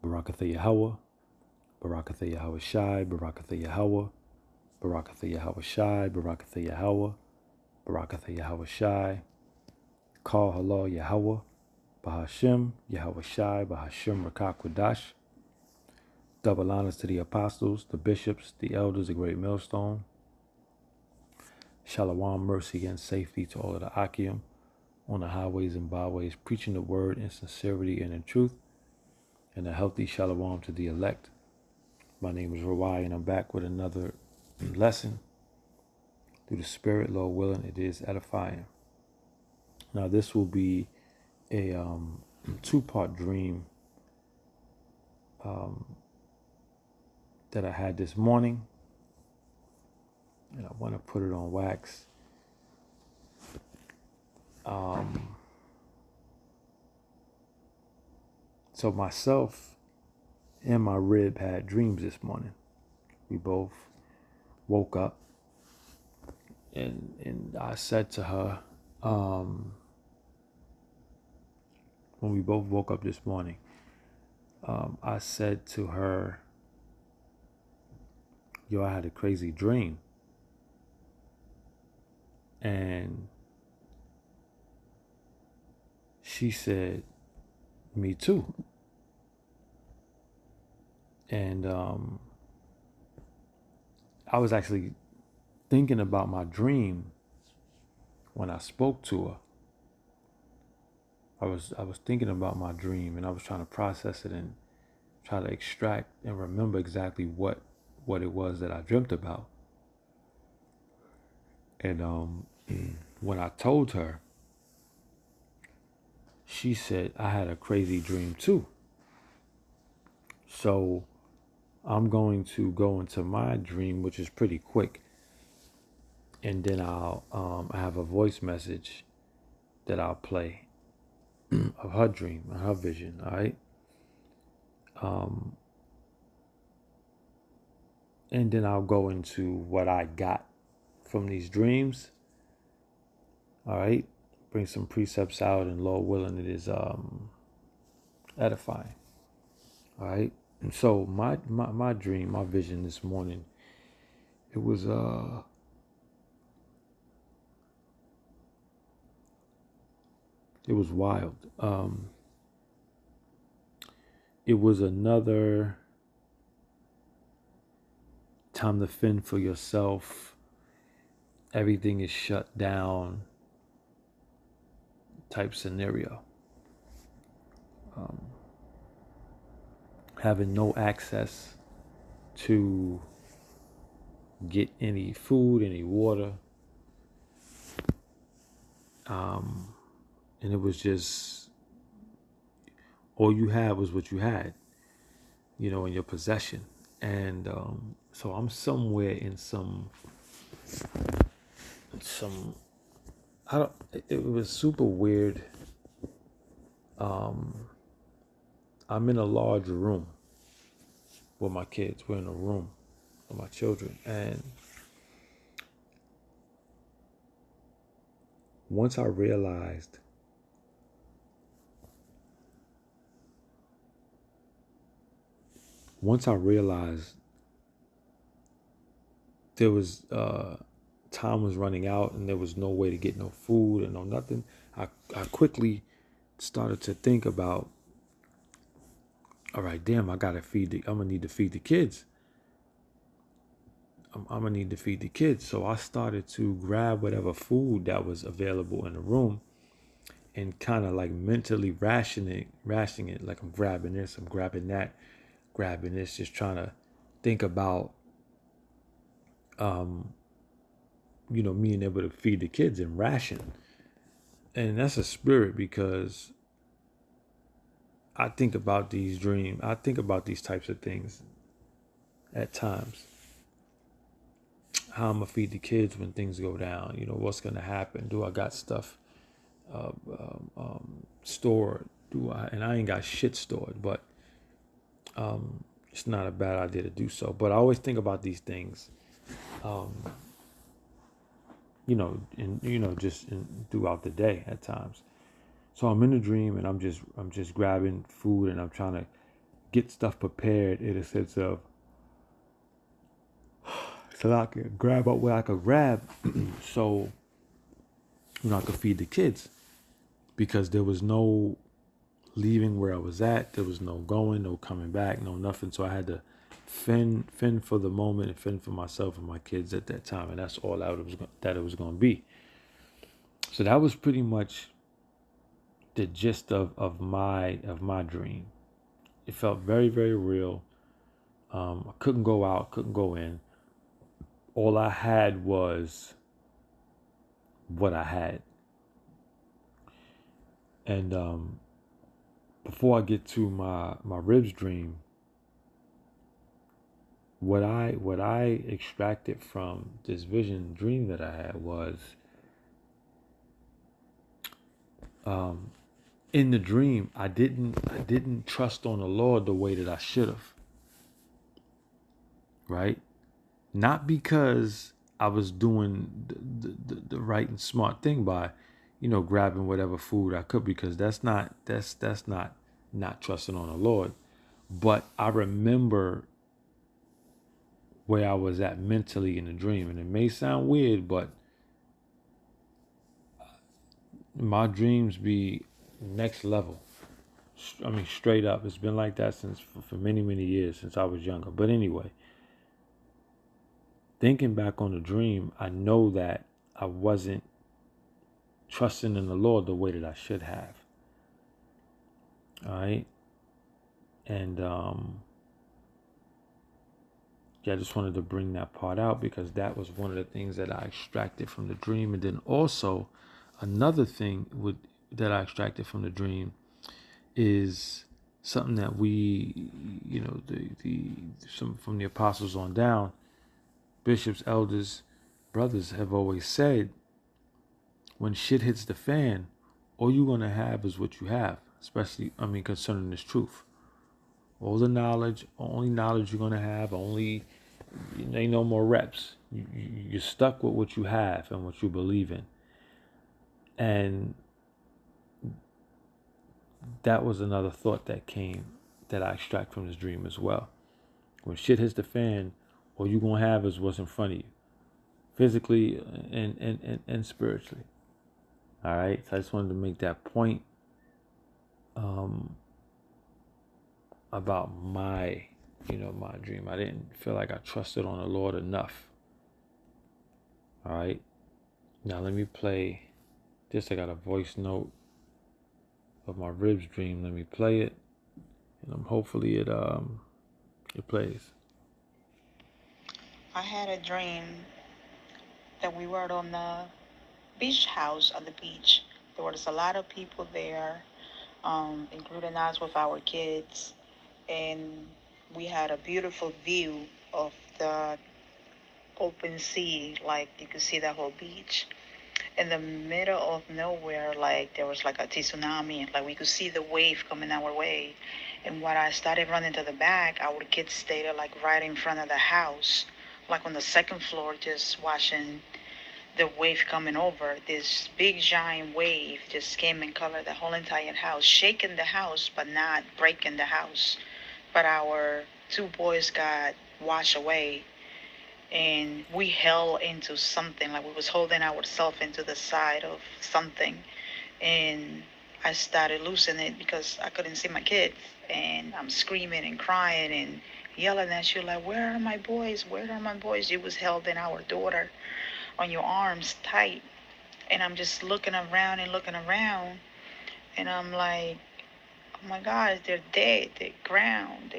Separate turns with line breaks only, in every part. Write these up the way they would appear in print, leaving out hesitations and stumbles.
Barakatha Yahweh, Barakatha Yahweh Shai, Barakatha Yahweh, Barakatha Yahweh Shai, Barakatha Yahweh, Barakatha Yahweh Shai, Call Halal Yahweh, Bahashem, Yahweh Shai, Bahashem Rakak Qudash. Double honors to the apostles, the bishops, the elders, the great millstone. Shalom, mercy, and safety to all of the Akim on the highways and byways, preaching the word in sincerity and in truth, and a healthy shalom to the elect. My name is Rawai, and I'm back with another lesson. Through the Spirit, Lord willing, it is edifying. Now, this will be a two-part dream that I had this morning, and I want to put it on wax. So myself and my rib had dreams this morning. We both woke up, and I said to her, when we both woke up this morning, I said to her, yo, I had a crazy dream. And she said, me too. And I was actually thinking about my dream when I spoke to her. I was thinking about my dream, and I was trying to process it and try to extract and remember exactly what it was that I dreamt about. And when I told her, she said, I had a crazy dream too. So I'm going to go into my dream, which is pretty quick. And then I'll have a voice message that I'll play of her dream, her vision, all right? And then I'll go into what I got from these dreams, all right? Bring some precepts out, and Lord willing, it is edifying, all right? And so my dream, my vision this morning, it was wild. It was another time to fend for yourself. Everything is shut down type scenario. Having no access to get any food, any water. And it was just, all you had was what you had, in your possession. And so I'm somewhere in it was super weird. I'm in a large room with my kids. We're in a room with my children. And once I realized there was time was running out and there was no way to get no food and no nothing, I quickly started to think about, all right, damn, I'm gonna need to feed the kids. I'm gonna need to feed the kids. So I started to grab whatever food that was available in the room and kind of like mentally rationing it. Like, I'm grabbing this, I'm grabbing that, grabbing this, just trying to think about me being able to feed the kids and ration. And that's a spirit, because I think about these dreams. I think about these types of things at times. How I'm going to feed the kids when things go down. What's going to happen? Do I got stuff stored? And I ain't got shit stored, but it's not a bad idea to do so. But I always think about these things, throughout the day at times. So I'm in a dream and I'm just grabbing food and I'm trying to get stuff prepared in a sense of so I could grab up where I could grab, so I could feed the kids, because there was no leaving where I was at. There was no going, no coming back, no nothing. So I had to fend for the moment and fend for myself and my kids at that time, and that's all that it was going to be. So that was pretty much the gist of my dream. It felt very, very real. I couldn't go out, couldn't go in. All I had was what I had. And before I get to my ribs dream, what I extracted from this vision dream that I had was, in the dream, I didn't trust on the Lord the way that I should have. Right? Not because I was doing the right and smart thing by, grabbing whatever food I could, because that's not trusting on the Lord. But I remember where I was at mentally in the dream, and it may sound weird, but my dreams be next level. I mean, straight up, it's been like that since for many, many years, since I was younger. But anyway, thinking back on the dream, I know that I wasn't trusting in the Lord the way that I should have. All right. And I just wanted to bring that part out, because that was one of the things that I extracted from the dream. And then also another thing that I extracted from the dream is something that we, some from the apostles on down, bishops, elders, brothers have always said, when shit hits the fan, all you're going to have is what you have, especially, concerning this truth. All the knowledge, only knowledge you're going to have, ain't no more reps. You're stuck with what you have and what you believe in. And that was another thought that I extract from this dream as well. When shit hits the fan, all you're going to have is what's in front of you, physically and spiritually. All right. So I just wanted to make that point about my dream. I didn't feel like I trusted on the Lord enough. All right. Now let me play this. I got a voice note of my ribs dream. Let me play it, and hopefully it plays.
I had a dream that we were on the beach house on the beach. There was a lot of people there, including us with our kids, and we had a beautiful view of the open sea. Like you could see the whole beach. In the middle of nowhere, like there was like a tsunami, like we could see the wave coming our way. And when I started running to the back, our kids stayed like right in front of the house, like on the second floor, just watching the wave coming over. This big giant wave just came and covered the whole entire house, shaking the house, but not breaking the house. But our two boys got washed away, and we held into something, like we was holding ourselves into the side of something. And I started losing it because I couldn't see my kids, and I'm screaming and crying and yelling at you like, where are my boys, where are my boys? You was held in our daughter on your arms tight. And I'm just looking around and looking around, and I'm like, oh my God, they're dead, they're drowned,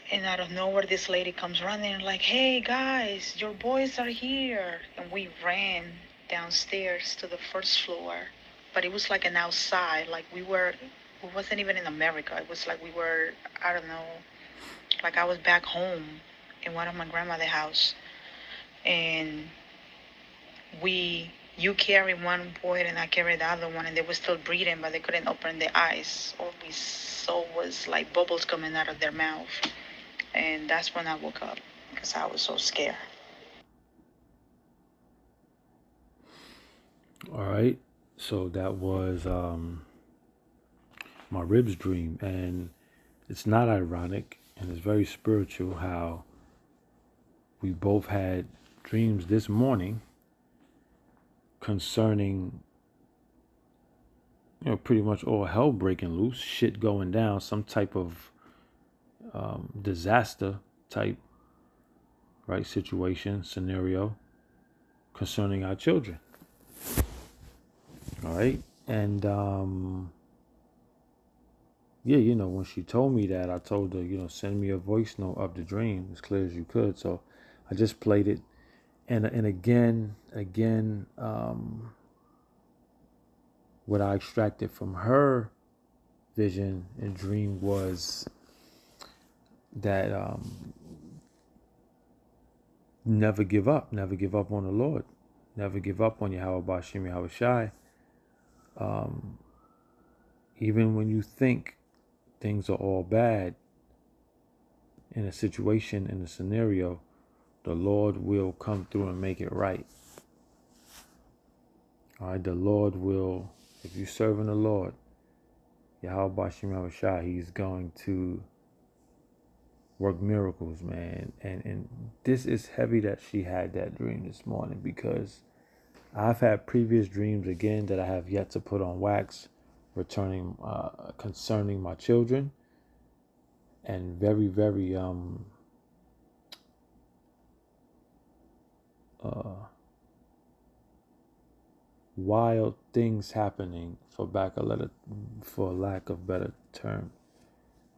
and out of nowhere, this lady comes running like, hey guys, your boys are here. And we ran downstairs to the first floor. But it was like an outside, like we wasn't even in America. It was like we were, I don't know, like I was back home in one of my grandmother's house. And you carry one boy and I carried the other one, and they were still breathing, but they couldn't open their eyes. All we saw was like bubbles coming out of their mouth. And that's when I woke up because I was so scared.
All right. So that was my ribs dream. And it's not ironic, and it's very spiritual how we both had dreams this morning concerning, pretty much all hell breaking loose, shit going down, some type of disaster type, right, situation, scenario concerning our children. All right. And yeah, when she told me that, I told her, send me a voice note of the dream as clear as you could. So I just played it. And again, what I extracted from her vision and dream was that never give up on the Lord, never give up on Yahweh Bashim Yahweh Shai. Even when you think things are all bad in a situation, in a scenario, the Lord will come through and make it right. All right, the Lord will, if you're serving the Lord, Yahweh Bashim Yahweh Shai, He's going to work miracles, man. And this is heavy that she had that dream this morning, because I've had previous dreams again that I have yet to put on wax, concerning my children, and very, very wild things happening, for lack of better term,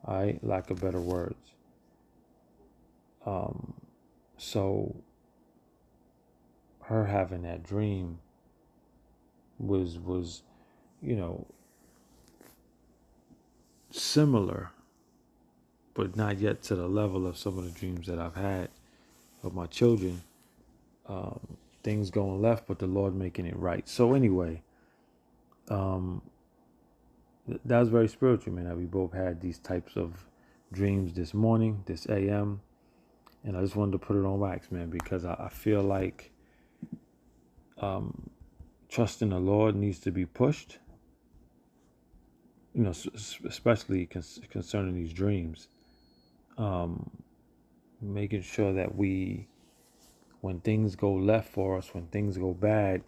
all right, lack of better words. So her having that dream was similar, but not yet to the level of some of the dreams that I've had of my children. Things going left, but the Lord making it right. So anyway, that was very spiritual, man, that we both had these types of dreams this morning, this AM. And I just wanted to put it on wax, man, because I feel like trust in the Lord needs to be pushed, especially concerning these dreams. Making sure that when things go left for us, when things go bad,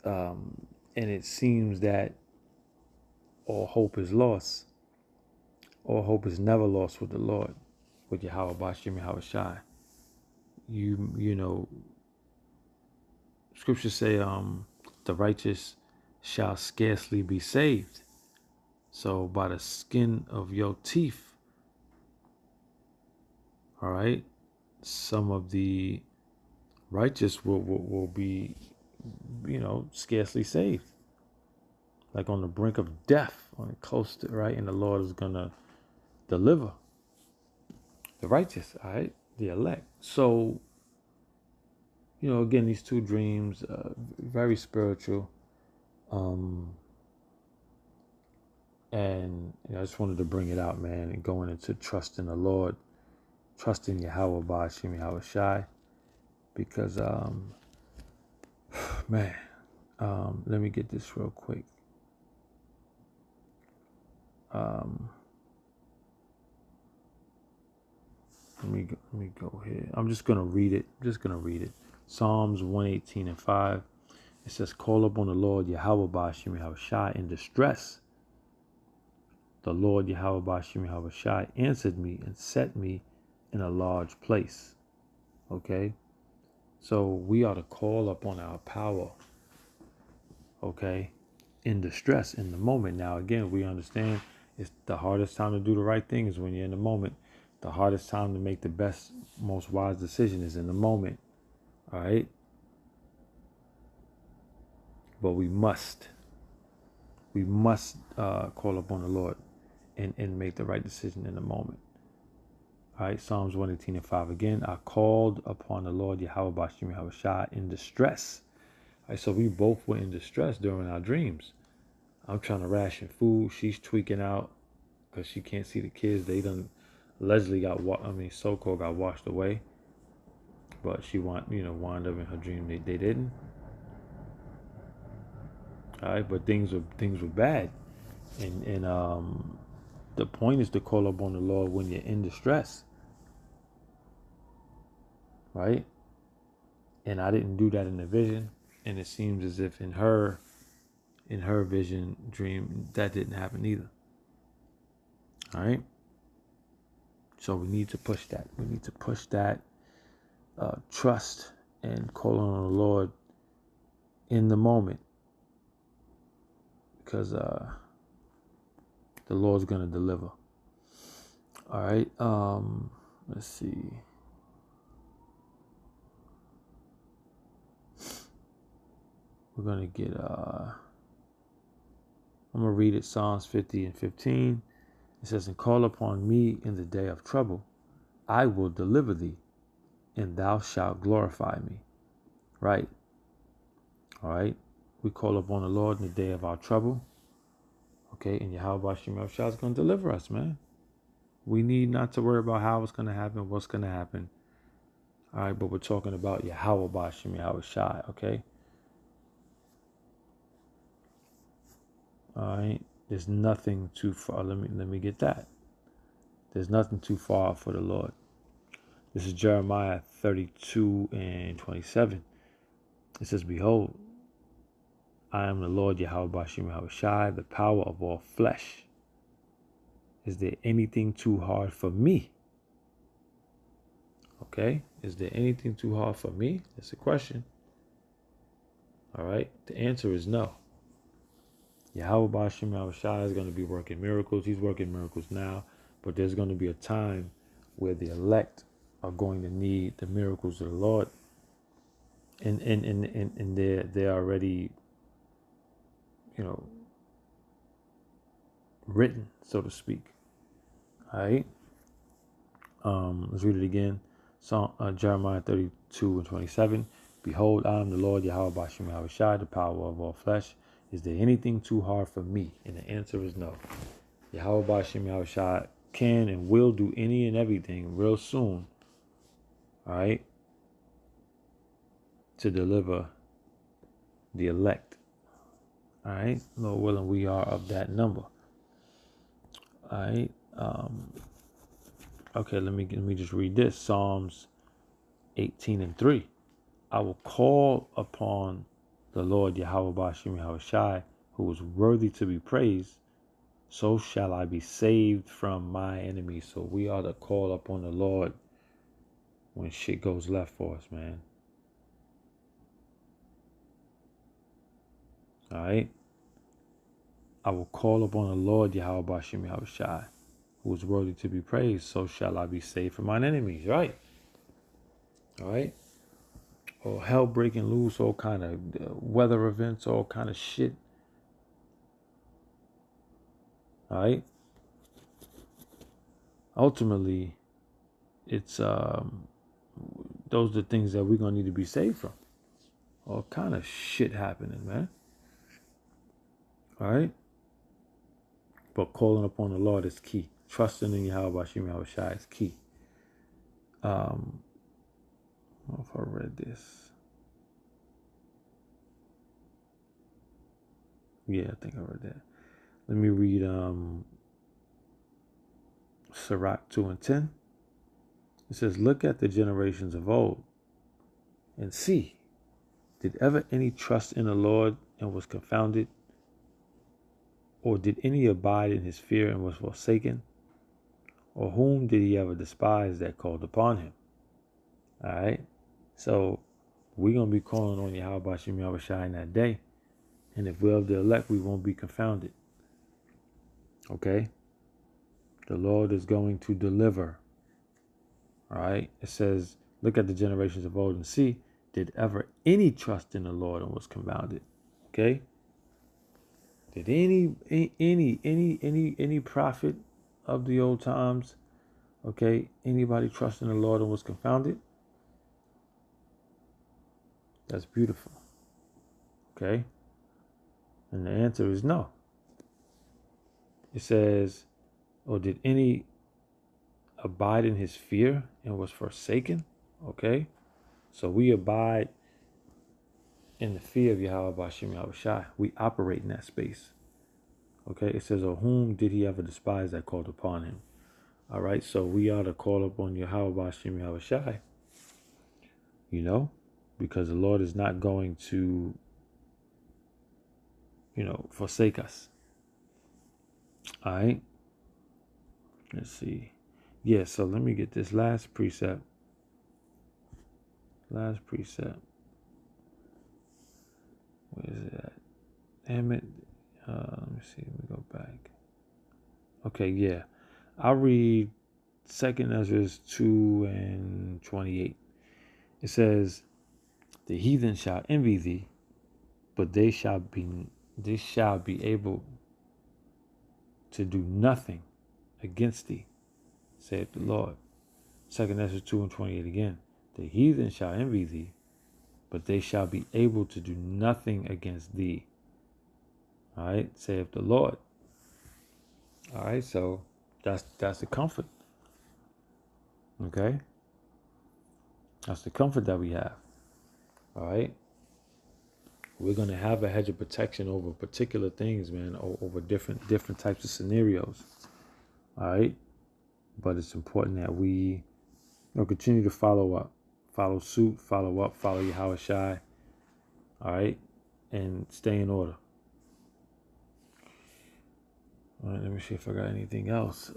and it seems that all hope is lost, all hope is never lost with the Lord, with Yahweh Bashim Yahweh Shai. You know, scriptures say, the righteous shall scarcely be saved. So by the skin of your teeth, all right, some of the righteous will be, scarcely saved. Like on the brink of death, on the coast, right? And the Lord is going to deliver the righteous, all right? The elect. So, again, these two dreams, very spiritual. And I just wanted to bring it out, man, and going into trusting the Lord, trusting Yahweh Bashim Yahweh Shai, because, man, let me get this real quick. Let me go here. I'm just gonna read it. Psalms 118:5. It says, "Call upon the Lord Yahweh Bashim Yahweh Shai in distress. The Lord Yahweh Bashim Yahweh Shai answered me and set me in a large place." Okay, so we ought to call upon our power. Okay, in distress, in the moment. Now, again, we understand it's the hardest time to do the right thing is when you're in the moment. The hardest time to make the best, most wise decision is in the moment. All right? But we must call upon the Lord and make the right decision in the moment. All right? Psalms 118:5 again. I called upon the Lord Yahweh Bashim Yahweh Shai in distress. All right, so we both were in distress during our dreams. I'm trying to ration food. She's tweaking out because she can't see the kids. They done allegedly so-called got washed away, but she wound up in her dream they didn't. All right, but things were bad. And the point is to call upon the Lord when you're in distress, right? And I didn't do that in the vision, and it seems as if in her vision dream that didn't happen either. All right. So we need to push that. We need to push that trust and call on the Lord in the moment, because the Lord's gonna deliver. All right. Let's see. We're gonna get. I'm gonna read it. Psalms 50 and 15. It says, "And call upon me in the day of trouble. I will deliver thee, and thou shalt glorify me." Right. All right. We call upon the Lord in the day of our trouble. Okay, and Yahweh Shem Shah is going to deliver us, man. We need not to worry about how it's going to happen, what's going to happen. All right, but we're talking about Yahweh Shem Shah, okay? All right, there's nothing too far. Let me get that. There's nothing too far for the Lord. This is Jeremiah 32 and 27. It says, "Behold, I am the Lord Yahweh Shem Shah, the power of all flesh. Is there anything too hard for me?" Okay, is there anything too hard for me? That's a question. All right, the answer is no. Yahweh Bashim Yahushua is going to be working miracles. He's working miracles now, but there's going to be a time where the elect are going to need the miracles of the Lord, and they're already, written, so to speak. All right. Let's read it again. Jeremiah 32 and 27. "Behold, I am the Lord Yahweh Bashim Yahushua, the power of all flesh. Is there anything too hard for me?" And the answer is no. Yahweh Bashim Yahushua can and will do any and everything real soon. All right. To deliver the elect. All right. Lord willing, we are of that number. All right. Okay, let me just read this. Psalms 18 and 3. "I will call upon the Lord Yahweh Bashim Yahushua, who is worthy to be praised. So shall I be saved from my enemies." So we ought to call upon the Lord when shit goes left for us, man. All right. "I will call upon the Lord Yahweh Bashim Yahushua, who is worthy to be praised. So shall I be saved from mine enemies." Right. All right. Or hell breaking loose, all kind of weather events, all kind of shit. All right. Ultimately, it's those are the things that we're gonna need to be saved from. All kind of shit happening, man. All right. But calling upon the Lord is key. Trusting in Yahweh Bashim Yahushua is key. I don't know if I read this. Yeah, I think I read that. Let me read Sirach 2 and 10. It says, "Look at the generations of old and see, did ever any trust in the Lord and was confounded? Or did any abide in his fear and was forsaken? Or whom did he ever despise that called upon him?" All right. So we're going to be calling on Yahweh Bashim Yahushua in that day. And if we're of the elect, we won't be confounded. Okay. The Lord is going to deliver. All right. It says, "Look at the generations of old and see, did ever any trust in the Lord and was confounded?" Okay. Did any prophet of the old times, okay, anybody trust in the Lord and was confounded? That's beautiful. Okay. And the answer is no. It says, "Or did any abide in his fear and was forsaken?" Okay. So we abide in the fear of Yahweh Bashim Yahushua. We operate in that space. Okay, it says, or whom did he ever despise that called upon him? All right, so we ought to call upon Yahweh Bashim Yahweh Shai, because the Lord is not going to, forsake us. All right, let's see. Yeah, so let me get this last precept. Where is it at? Damn it. Let me see. Let me go back. Okay, yeah. I'll read 2nd Ezra 2:28. It says, the heathen shall envy thee, but they shall be able to do nothing against thee, saith the Lord. 2nd Ezra 2:28 again. The heathen shall envy thee, but they shall be able to do nothing against thee. All right, saith the Lord. All right, so that's the comfort. Okay, that's the comfort that we have. All right, we're gonna have a hedge of protection over particular things, man, over different types of scenarios. All right, but it's important that we continue to follow suit, follow up, follow Yahweh Shai. All right, and stay in order. All right, let me see if I got anything else.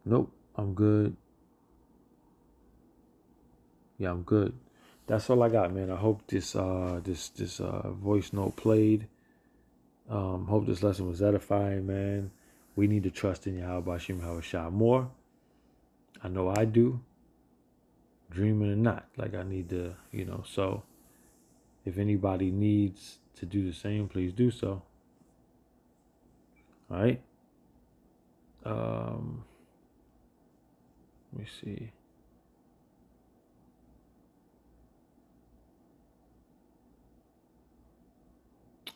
Nope, I'm good. Yeah, I'm good. That's all I got, man. I hope this voice note played. Hope this lesson was edifying, man. We need to trust in Yahweh Bashim Yahweh Shai more. I know I do. Dreaming or not, like I need to, so if anybody needs to do the same, please do so. All right. Let me see.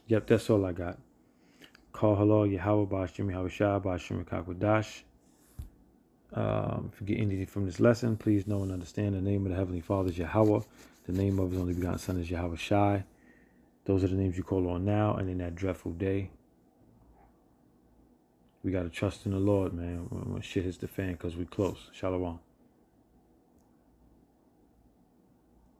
Yep, that's all I got. Call hello, Yahweh Bashim Yahweh Shai Bashim Kakwadash. If you get anything from this lesson, please know and understand the name of the Heavenly Father is Yahweh. The name of his only begotten Son is Yahweh Shai. Those are the names you call on now and in that dreadful day. We got to trust in the Lord, man, when shit hits the fan, because we close. Shalom.